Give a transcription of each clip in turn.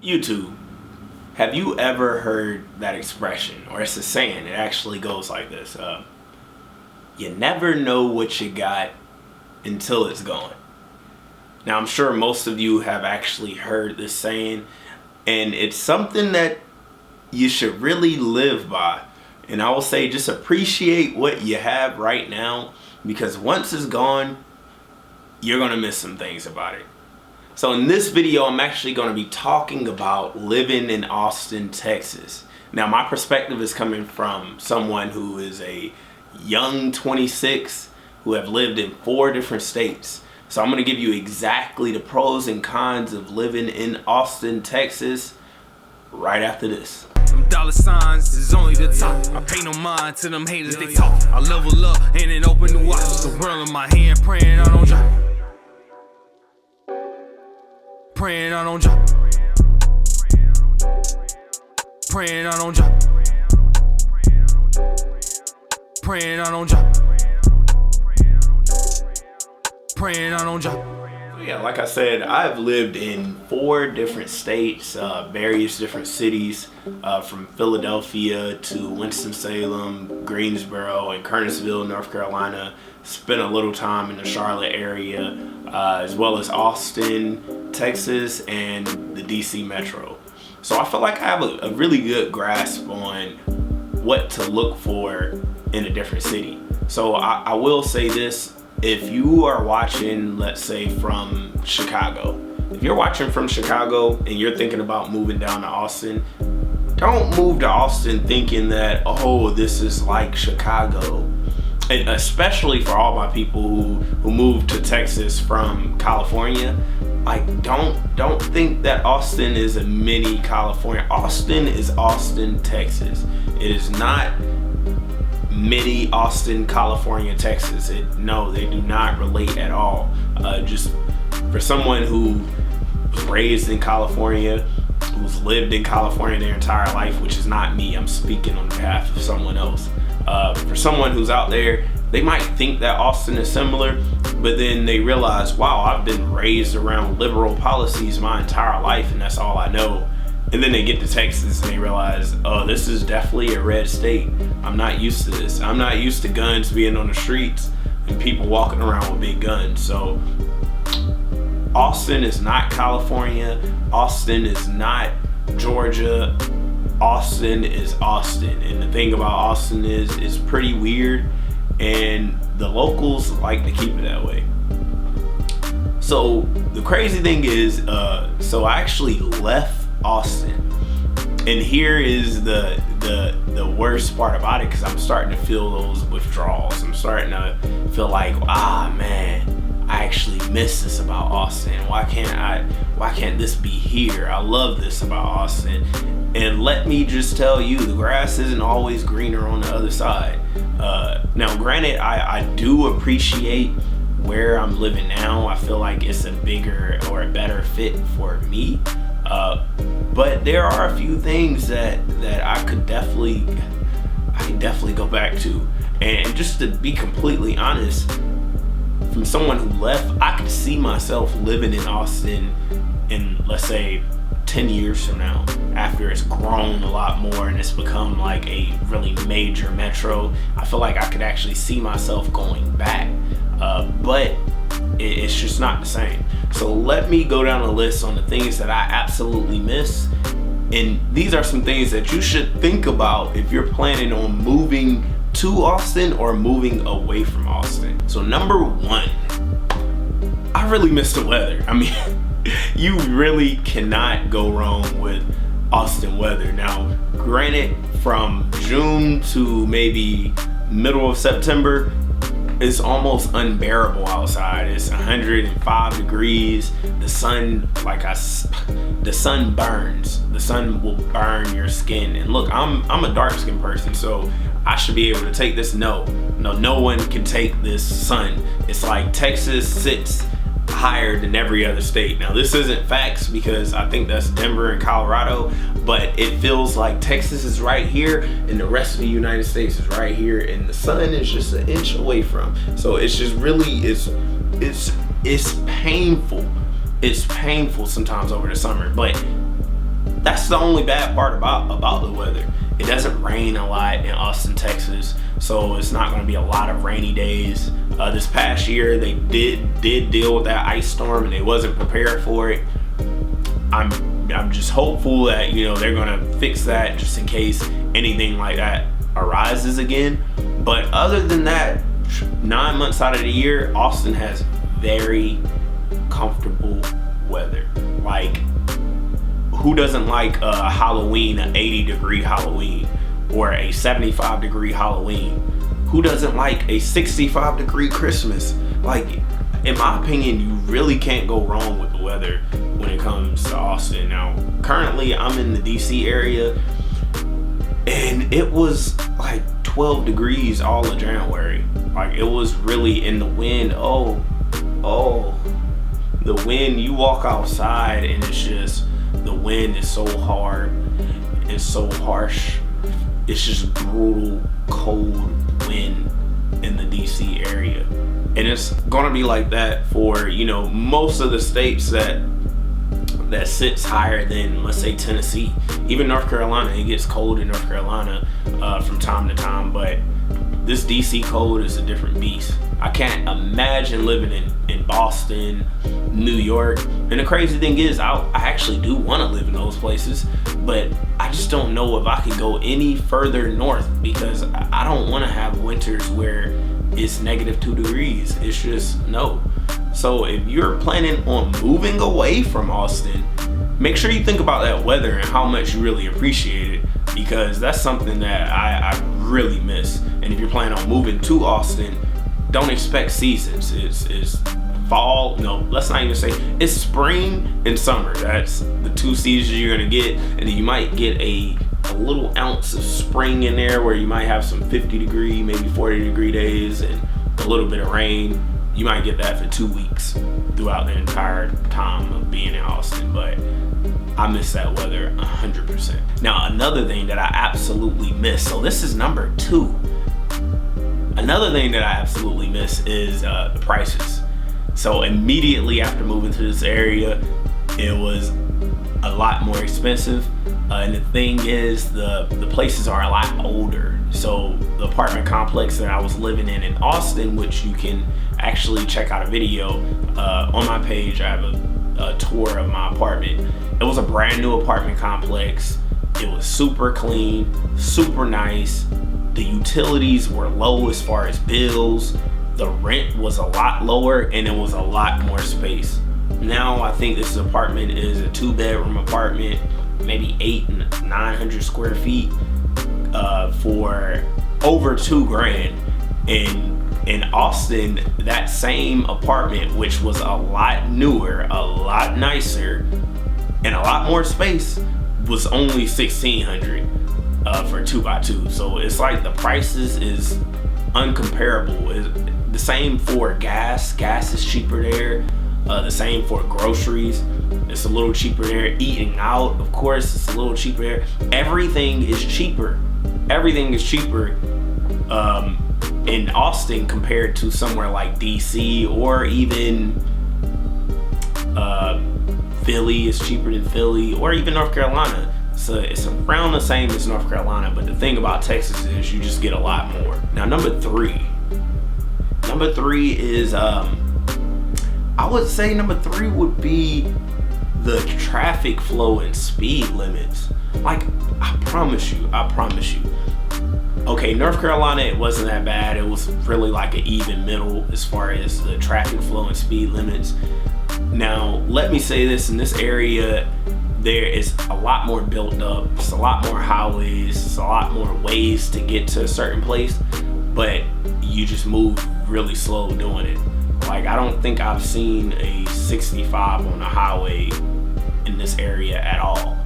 YouTube, have you ever heard that expression? Or it's a saying, it actually goes like this. You never know what you got until it's gone. Now, I'm sure most of you have actually heard this saying, and it's something that you should really live by. And I will say, just appreciate what you have right now, because once it's gone, you're gonna miss some things about it. So in this video, I'm actually gonna be talking about living in Austin, Texas. Now, my perspective is coming from someone who is a young 26 who have lived in 4 different states. So I'm gonna give you exactly the pros and cons of living in Austin, Texas right after this. Dollar signs is only the top. I pay no mind to them haters, they talk. I level up and then open the watch. The world in my hand, praying I don't drop. Praying I don't drop. Praying I don't drop. Praying I don't drop. Praying I don't drop. Yeah, like I said, I've lived in 4 different states, various different cities, from Philadelphia to Winston-Salem, Greensboro, and Kernersville, North Carolina. Spent a little time in the Charlotte area, as well as Austin, Texas, and the DC Metro. So I feel like I have a really good grasp on what to look for in a different city. So I will say this. If you are watching, let's say from Chicago, if you're watching from Chicago and you're thinking about moving down to Austin, don't move to Austin thinking that, oh, this is like Chicago. And especially for all my people who moved to Texas from California, like don't think that Austin is a mini California. Austin is Austin, Texas. It is not mini Austin, California, Texas. No, they do not relate at all. Just for someone who was raised in California, who's lived in California their entire life, which is not me, I'm speaking on behalf of someone else. For someone who's out there, they might think that Austin is similar, but then they realize, wow, I've been raised around liberal policies my entire life and that's all I know. And then they get to Texas and they realize, oh, this is definitely a red state. I'm not used to this. I'm not used to guns being on the streets and people walking around with big guns. So Austin is not California. Austin is not Georgia. Austin is Austin. And the thing about Austin is it's pretty weird, and the locals like to keep it that way. So the crazy thing is, so I actually left Austin, and here is the worst part about it, because I'm starting to feel those withdrawals. I'm starting to feel like, man, I actually miss this about Austin. Why can't this be here? I love this about Austin. And let me just tell you, the grass isn't always greener on the other side. Now granted, I do appreciate where I'm living now. I feel like it's a bigger or a better fit for me. But there are a few things that I could definitely go back to. And just to be completely honest, from someone who left, I could see myself living in Austin in, let's say, 10 years from now, after it's grown a lot more and it's become like a really major metro. I feel like I could actually see myself going back, but it's just not the same. So let me go down a list on the things that I absolutely miss. And these are some things that you should think about if you're planning on moving to Austin or moving away from Austin. So number 1, I really miss the weather. I mean, you really cannot go wrong with Austin weather. Now, granted, from June to maybe middle of September, it's almost unbearable outside. It's 105 degrees. The sun, the sun burns. The sun will burn your skin. And look, I'm a dark-skinned person, so I should be able to take this. No one can take this sun. It's like Texas sits higher than every other state. Now, this isn't facts because I think that's Denver and Colorado, but it feels like Texas is right here and the rest of the United States is right here, and the sun is just an inch away from. So it's just really, it's painful. It's painful sometimes over the summer, but That's the only bad part about the weather. It doesn't rain a lot in Austin, Texas, so it's not going to be a lot of rainy days. This past year, they did deal with that ice storm, and they wasn't prepared for it. I'm just hopeful that, you know, they're going to fix that just in case anything like that arises again. But other than that, 9 months out of the year, Austin has very comfortable weather. Like, who doesn't like a Halloween, an 80-degree Halloween, or a 75-degree Halloween? Who doesn't like a 65-degree Christmas? Like, in my opinion, you really can't go wrong with the weather when it comes to Austin. Now, currently I'm in the DC area, and it was like 12 degrees all of January. Like, it was really in the wind. Oh, the wind, you walk outside and it's just, the wind is so hard, it's so harsh. It's just brutal, cold wind in the DC area. And it's gonna be like that for, you know, most of the states that sits higher than, let's say, Tennessee. Even North Carolina, it gets cold in North Carolina from time to time, but this DC cold is a different beast. I can't imagine living in Boston, New York. And the crazy thing is, I actually do want to live in those places, but I just don't know if I could go any further north, because I don't want to have winters where it's -2 degrees. It's just no. So if you're planning on moving away from Austin, make sure you think about that weather and how much you really appreciate it, because that's something that I really miss. And if you're planning on moving to Austin, don't expect seasons. It's fall, no, let's not even say, it's spring and summer. That's the 2 seasons you're gonna get, and then you might get a little ounce of spring in there where you might have some 50-degree, maybe 40-degree days and a little bit of rain. You might get that for 2 weeks throughout the entire time of being in Austin, but I miss that weather 100%. Now, another thing that I absolutely miss, so this is number 2. Another thing that I absolutely miss is the prices. So immediately after moving to this area, it was a lot more expensive. And the thing is, the places are a lot older. So the apartment complex that I was living in Austin, which you can actually check out a video on my page. I have a tour of my apartment. It was a brand new apartment complex. It was super clean, super nice. The utilities were low as far as bills. The rent was a lot lower, and it was a lot more space. Now I think this apartment is a 2-bedroom apartment, maybe 800 and 900 square feet for over $2,000. In Austin, that same apartment, which was a lot newer, a lot nicer, and a lot more space, was only $1,600 for 2x2. So it's like the prices is uncomparable. It's the same for gas. Gas is cheaper there. The same for groceries. It's a little cheaper there. Eating out, of course, it's a little cheaper there. Everything is cheaper. Everything is cheaper in Austin compared to somewhere like DC, or even Philly is cheaper than Philly, or even North Carolina. So it's around the same as North Carolina, but the thing about Texas is you just get a lot more. Now, number three is I would say number 3 would be the traffic flow and speed limits. Like, I promise you. Okay, North Carolina, it wasn't that bad. It was really like an even middle as far as the traffic flow and speed limits. Now, let me say this, in this area, there is a lot more built up. It's a lot more highways. It's a lot more ways to get to a certain place, but you just move really slow doing it. Like, I don't think I've seen a 65 on the highway in this area at all.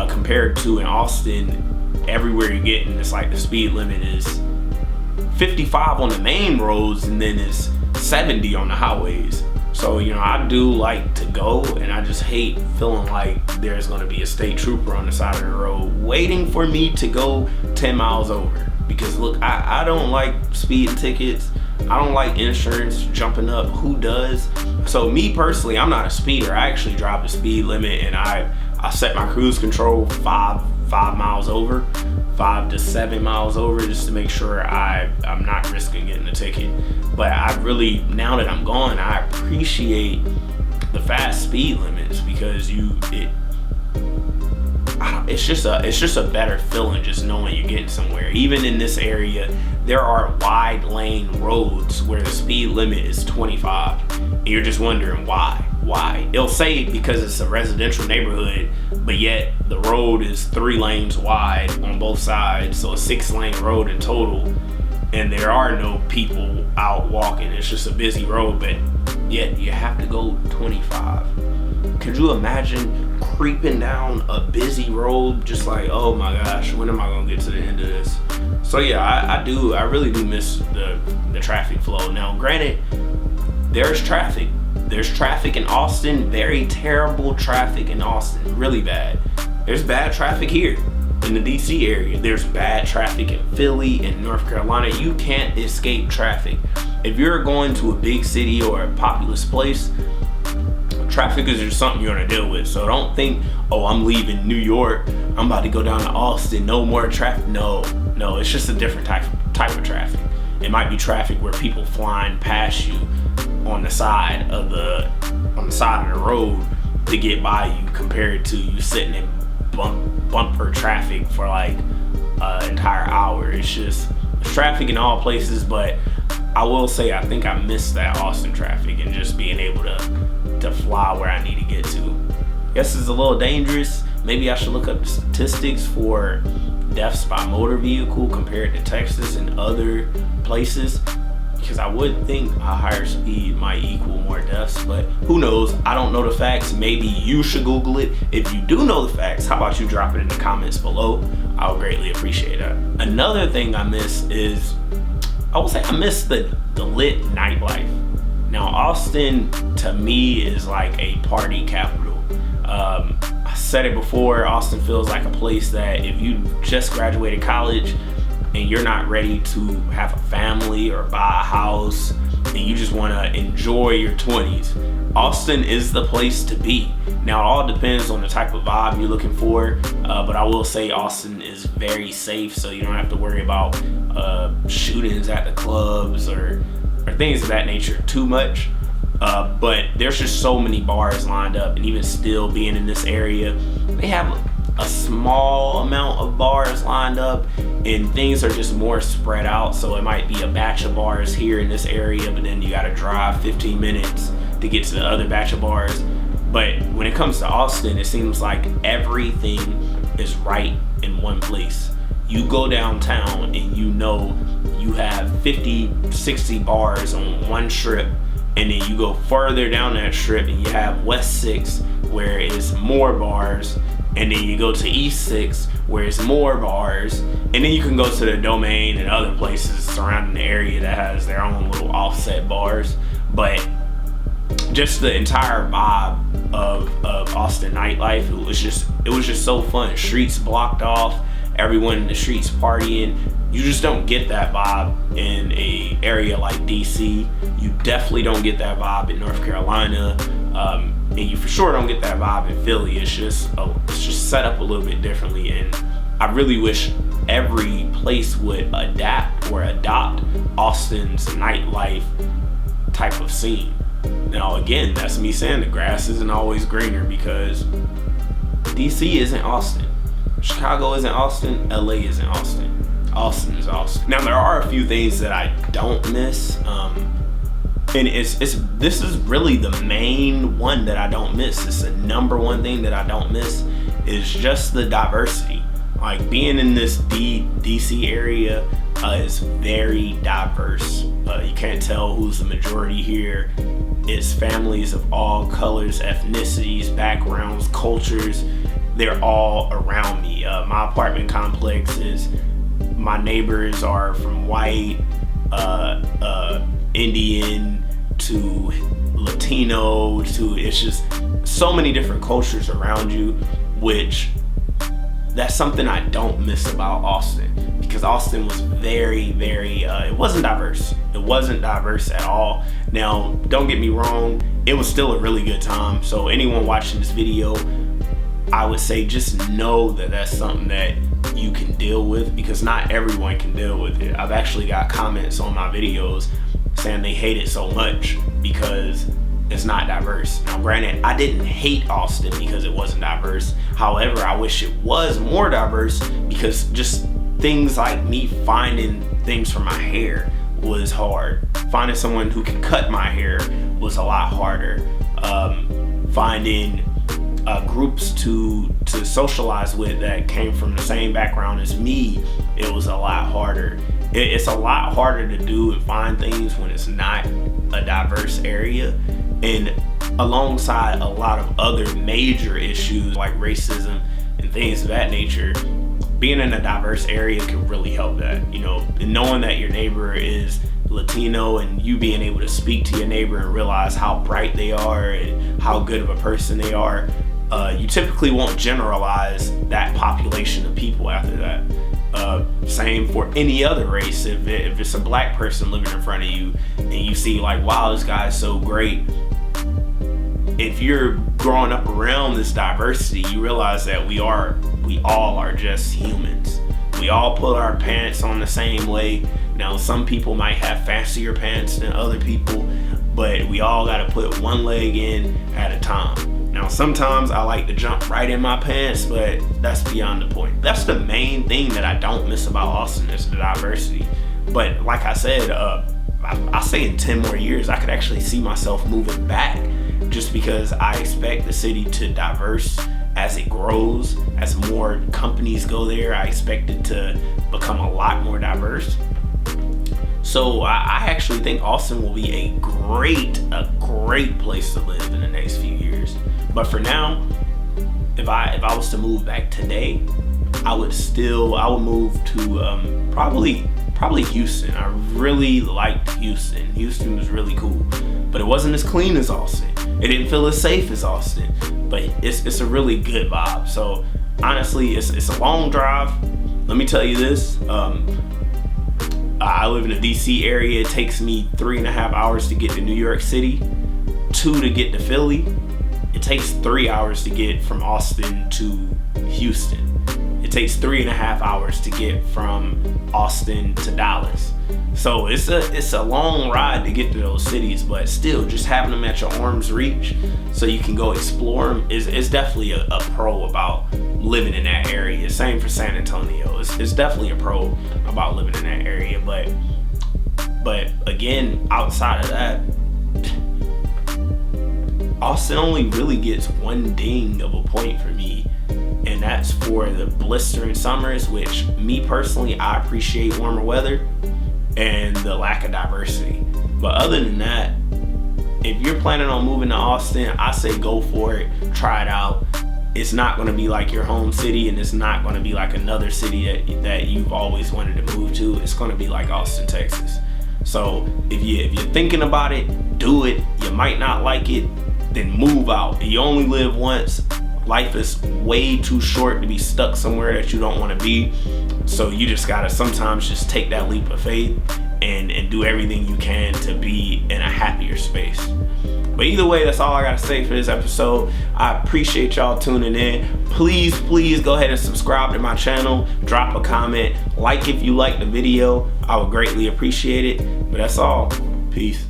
Compared to in Austin, everywhere you get, and it's like the speed limit is 55 on the main roads, and then it's 70 on the highways. So, you know, I do like to go, and I just hate feeling like there's gonna be a state trooper on the side of the road waiting for me to go 10 miles over. Because look, I don't like speeding tickets. I don't like insurance jumping up. Who does? So me personally, I'm not a speeder. I actually drive the speed limit, and I I set my cruise control 5 miles over, 5 to 7 miles over, just to make sure I'm not risking getting a ticket. But I really, now that I'm gone, I appreciate the fast speed limits, because it's just a better feeling just knowing you're getting somewhere. Even in this area, there are wide lane roads where the speed limit is 25, and you're just wondering why. It'll say because it's a residential neighborhood, but yet the road is 3 lanes wide on both sides, so a 6-lane road in total, and there are no people out walking. It's just a busy road, but yet you have to go 25. Could you imagine creeping down a busy road just like, oh my gosh, when am I gonna get to the end of this? So yeah, I really do miss the traffic flow. Now granted, there's traffic in Austin, very terrible traffic in Austin, really bad. There's bad traffic here in the DC area. There's bad traffic in Philly and North Carolina. You can't escape traffic. If you're going to a big city or a populous place, traffic is just something you're gonna deal with. So don't think, oh, I'm leaving New York, I'm about to go down to Austin, no more traffic. No, it's just a different type of traffic. It might be traffic where people flying past you on the side of the road to get by you, compared to you sitting in bumper traffic for like an entire hour. It's just traffic in all places, but I will say I think I missed that Austin traffic and just being able to fly where I need to get to. Guess it's a little dangerous. Maybe I should look up the statistics for deaths by motor vehicle compared to Texas and other places, because I would think a higher speed might equal more deaths, but who knows? I don't know the facts. Maybe you should Google it. If you do know the facts, how about you drop it in the comments below? I would greatly appreciate that. Another thing I miss is, I would say I miss the lit nightlife. Now Austin to me is like a party capital. I said it before, Austin feels like a place that if you just graduated college and you're not ready to have a family or buy a house and you just want to enjoy your 20s, Austin is the place to be. Now it all depends on the type of vibe you're looking for, but I will say Austin is very safe, so you don't have to worry about shootings at the clubs or things of that nature too much. But there's just so many bars lined up, and even still being in this area, they have a small amount of bars lined up, and things are just more spread out. So it might be a batch of bars here in this area, but then you gotta drive 15 minutes to get to the other batch of bars. But when it comes to Austin, it seems like everything is right in one place. You go downtown and you know you have 50, 60 bars on one strip, and then you go further down that strip and you have West 6 where it's more bars, and then you go to East 6 where it's more bars, and then you can go to the Domain and other places surrounding the area that has their own little offset bars. But just the entire vibe of Austin nightlife, it was just so fun. Streets blocked off, everyone in the streets partying. You just don't get that vibe in a area like DC. You definitely don't get that vibe in North Carolina, and you for sure don't get that vibe in Philly. It's just set up a little bit differently, and I really wish every place would adapt or adopt Austin's nightlife type of scene. Now again, that's me saying the grass isn't always greener, because DC isn't Austin, Chicago isn't Austin, LA isn't Austin. Austin is Austin. Now there are a few things that I don't miss, and this is really the main one that I don't miss. It's the number one thing that I don't miss, is just the diversity. Like being in this DC area is very diverse. You can't tell who's the majority here. It's families of all colors, ethnicities, backgrounds, cultures. They're all around me. My apartment complex my neighbors are from white, Indian to Latino to, it's just so many different cultures around you, which that's something I don't miss about Austin, because Austin was very, very, it wasn't diverse. It wasn't diverse at all. Now, don't get me wrong, it was still a really good time. So anyone watching this video, I would say just know that that's something that you can deal with, because not everyone can deal with it. I've actually got comments on my videos saying they hate it so much because it's not diverse. Now granted, I didn't hate Austin because it wasn't diverse. However, I wish it was more diverse, because just things like me finding things for my hair was hard. Finding someone who can cut my hair was a lot harder. Finding groups to socialize with that came from the same background as me, it was a lot harder. It's a lot harder to do and find things when it's not a diverse area. And alongside a lot of other major issues like racism and things of that nature, being in a diverse area can really help that. You know, and knowing that your neighbor is Latino and you being able to speak to your neighbor and realize how bright they are and how good of a person they are, you typically won't generalize that population of people after that. Same for any other race. If it's a black person living in front of you and you see like, wow, this guy's so great, if you're growing up around this diversity, you realize that we all are just humans. We all put our pants on the same way. Now, some people might have fancier pants than other people, but we all got to put one leg in at a time. Now, sometimes I like to jump right in my pants, but that's beyond the point. That's the main thing that I don't miss about Austin, is the diversity. But like I said, I say in 10 more years, I could actually see myself moving back, just because I expect the city to diverse as it grows. As more companies go there, I expect it to become a lot more diverse. So I actually think Austin will be a great place to live in the next few years. But for now, if I was to move back today, I would move to probably Houston. I really liked Houston. Houston was really cool, but it wasn't as clean as Austin. It didn't feel as safe as Austin, but it's a really good vibe. So honestly, it's a long drive. Let me tell you this. I live in the DC area. It takes me 3.5 hours to get to New York City, 2 to get to Philly. It takes 3 hours to get from Austin to Houston. It takes 3.5 hours to get from Austin to Dallas. So it's a long ride to get to those cities, but still, just having them at your arm's reach so you can go explore them is definitely a pro about living in that area. Same for San Antonio. It's definitely a pro about living in that area. But again, outside of that, Austin only really gets one ding of a point for me, and that's for the blistering summers, which me personally, I appreciate warmer weather, and the lack of diversity. But other than that, if you're planning on moving to Austin, I say go for it, try it out. It's not going to be like your home city, and it's not going to be like another city that you've always wanted to move to. It's going to be like Austin, Texas. So if you're thinking about it, do it. You might not like it, then move out. You only live once. Life is way too short to be stuck somewhere that you don't want to be. So you just gotta sometimes just take that leap of faith and do everything you can to be in a happier space. But either way, that's all I gotta say for this episode. I appreciate y'all tuning in. Please go ahead and subscribe to my channel. Drop a comment. Like if you like the video. I would greatly appreciate it. But that's all. Peace.